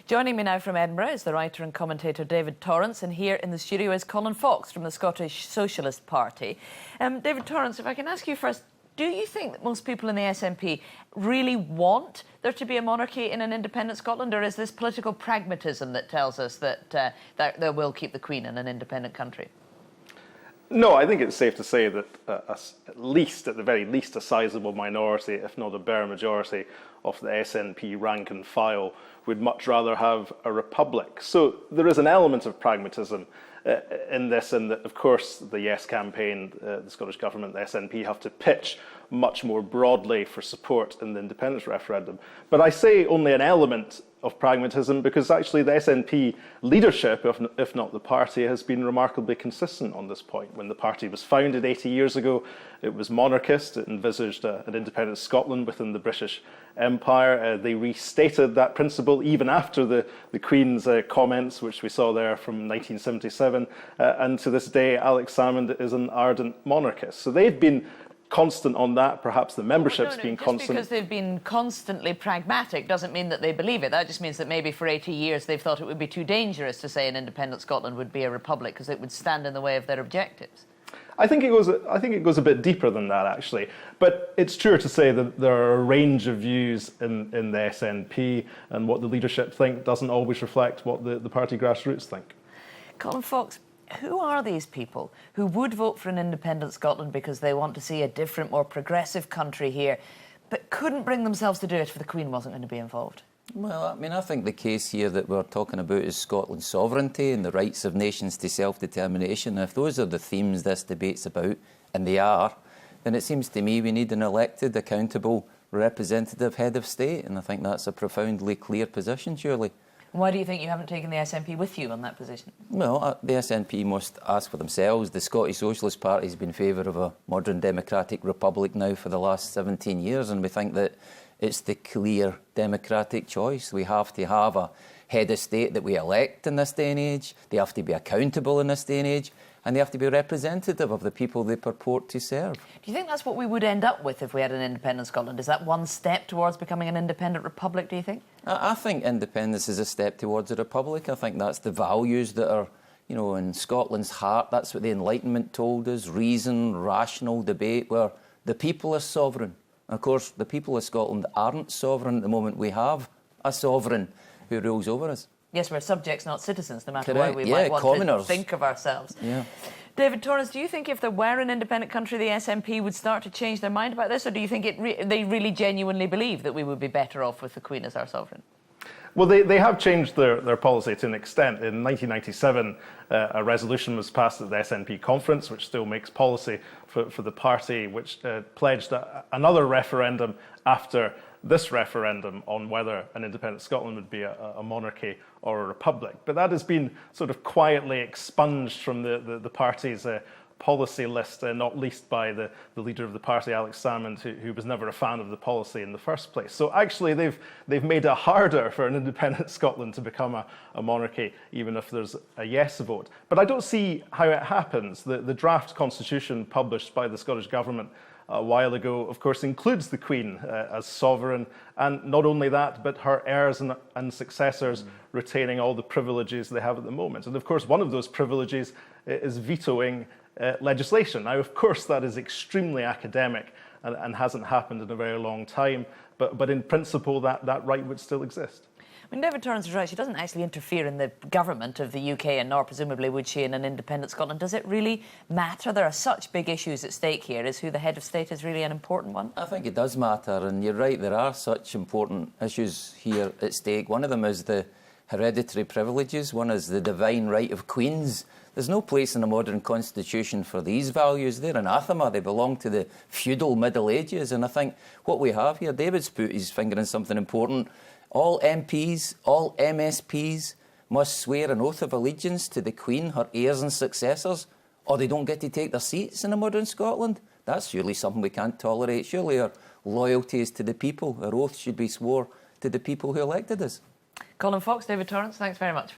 Joining me now from Edinburgh is the writer and commentator David Torrance, and here in the studio is Colin Fox from the Scottish Socialist Party. David Torrance, if I can ask you first, do you think that most people in the SNP really want there to be a monarchy in an independent Scotland, or is this political pragmatism that tells us that they will keep the Queen in an independent country? No, I think it's safe to say that at the very least, a sizable minority, if not a bare majority, of the SNP rank and file would much rather have a republic. So there is an element of pragmatism in this, and that, of course, the Yes campaign, the Scottish Government, the SNP have to pitch much more broadly for support in the independence referendum. But I say only an element of pragmatism because actually the SNP leadership, if not the party, has been remarkably consistent on this point. When the party was founded 80 years ago, it was monarchist. It envisaged an independent Scotland within the British Empire. They restated that principle even after the Queen's comments, which we saw there from 1977. And to this day, Alex Salmond is an ardent monarchist. So they've been constant on that. Perhaps the membership's been constant. Just because they've been constantly pragmatic doesn't mean that they believe it. That just means that maybe for 80 years they've thought it would be too dangerous to say an independent Scotland would be a republic because it would stand in the way of their objectives. I think it goes a bit deeper than that, actually. But it's true to say that there are a range of views in the SNP, and what the leadership think doesn't always reflect what the party grassroots think. Colin Fox, who are these people who would vote for an independent Scotland because they want to see a different, more progressive country here, but couldn't bring themselves to do it if the Queen wasn't going to be involved? Well, I mean, I think the case here that we're talking about is Scotland's sovereignty and the rights of nations to self-determination. If those are the themes this debate's about, and they are, then it seems to me we need an elected, accountable, representative head of state, and I think that's a profoundly clear position, surely. Why do you think you haven't taken the SNP with you on that position? Well, the SNP must ask for themselves. The Scottish Socialist Party has been in favour of a modern democratic republic now for the last 17 years, and we think that it's the clear democratic choice. We have to have a head of state that we elect in this day and age. They have to be accountable in this day and age, and they have to be representative of the people they purport to serve. Do you think that's what we would end up with if we had an independent Scotland? Is that one step towards becoming an independent republic, do you think? I think independence is a step towards a republic. I think that's the values that are, you know, in Scotland's heart. That's what the Enlightenment told us: reason, rational debate, where the people are sovereign. Of course, the people of Scotland aren't sovereign at the moment. We have a sovereign who rules over us. Yes, we're subjects, not citizens, no matter Correct. why we might want commoners. to think of ourselves. Yeah. David Torrance, do you think if there were an independent country, the SNP would start to change their mind about this, or do you think they really genuinely believe that we would be better off with the Queen as our sovereign? Well, they have changed their policy to an extent. In 1997, a resolution was passed at the SNP conference, which still makes policy for the party, which pledged another referendum after this referendum on whether an independent Scotland would be a monarchy or a republic. But that has been sort of quietly expunged from the party's policy list, not least by the leader of the party, Alex Salmond, who was never a fan of the policy in the first place. So actually they've made it harder for an independent Scotland to become a monarchy, even if there's a yes vote. But I don't see how it happens. The draft constitution published by the Scottish Government a while ago, of course, includes the Queen as sovereign, and not only that, but her heirs and successors retaining all the privileges they have at the moment. And of course, one of those privileges is vetoing legislation. Now, of course, that is extremely academic and hasn't happened in a very long time, but in principle, that right would still exist. I mean, David Torrance is right. She doesn't actually interfere in the government of the UK, and nor presumably would she in an independent Scotland. Does it really matter? There are such big issues at stake here. Is who the head of state is really an important one? I think it does matter, and you're right, there are such important issues here at stake. One of them is the hereditary privileges. One is the divine right of queens. There's no place in a modern constitution for these values. They're anathema. They belong to the feudal Middle Ages. And I think what we have here, David's put his finger on something important. All MPs, all MSPs must swear an oath of allegiance to the Queen, her heirs and successors, or they don't get to take their seats in a modern Scotland. That's surely something we can't tolerate. Surely our loyalty is to the people. Our oath should be swore to the people who elected us. Colin Fox, David Torrance, thanks very much.